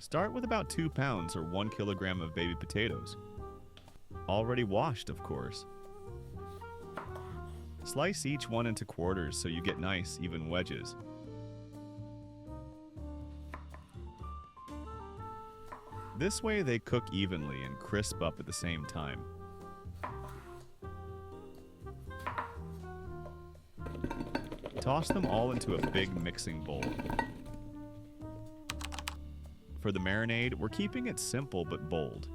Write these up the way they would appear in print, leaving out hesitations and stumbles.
Start with about 2 pounds or 1 kilogram of baby potatoes. Already washed, of course. Slice each one into quarters so you get nice, even wedges. This way they cook evenly and crisp up at the same time. Toss them all into a big mixing bowl. For the marinade, we're keeping it simple but bold.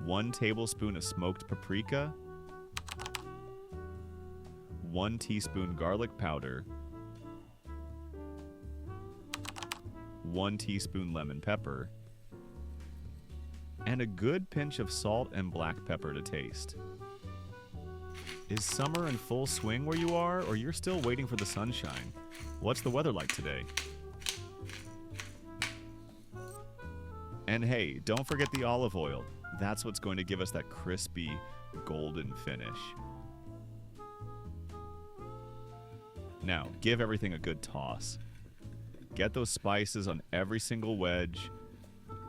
1 tablespoon of smoked paprika, 1 teaspoon garlic powder, 1 teaspoon lemon pepper, and a good pinch of salt and black pepper to taste. Is summer in full swing where you are, or you're still waiting for the sunshine? What's the weather like today? And hey, don't forget the olive oil. That's what's going to give us that crispy, golden finish. Now, give everything a good toss. Get those spices on every single wedge.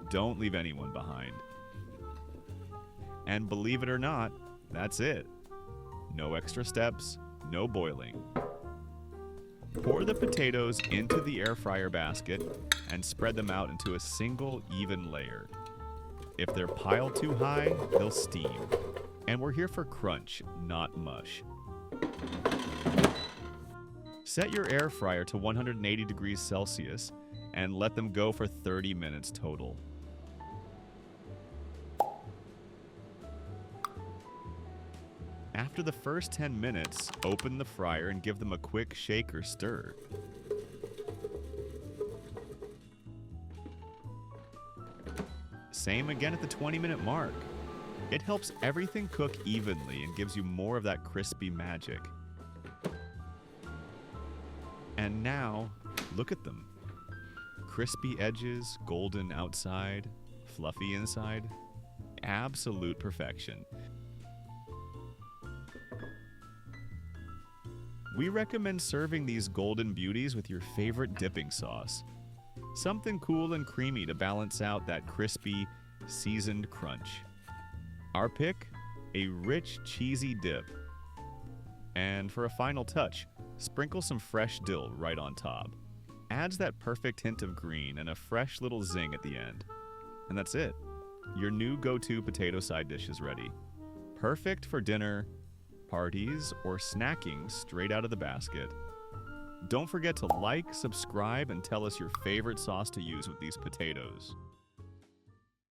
Don't leave anyone behind. And believe it or not, that's it. No extra steps, no boiling. Pour the potatoes into the air fryer basket and spread them out into a single even layer. If they're piled too high, they'll steam. And we're here for crunch, not mush. Set your air fryer to 180 degrees Celsius and let them go for 30 minutes total. After the first 10 minutes, open the fryer and give them a quick shake or stir. Same again at the 20-minute mark. It helps everything cook evenly and gives you more of that crispy magic. And now, look at them. Crispy edges, golden outside, fluffy inside. Absolute perfection. We recommend serving these golden beauties with your favorite dipping sauce. Something cool and creamy to balance out that crispy, seasoned crunch. Our pick? A rich, cheesy dip. And for a final touch, sprinkle some fresh dill right on top. Adds that perfect hint of green and a fresh little zing at the end. And that's it. Your new go-to potato side dish is ready. Perfect for dinner, parties, or snacking straight out of the basket. Don't forget to like, subscribe, and tell us your favorite sauce to use with these potatoes.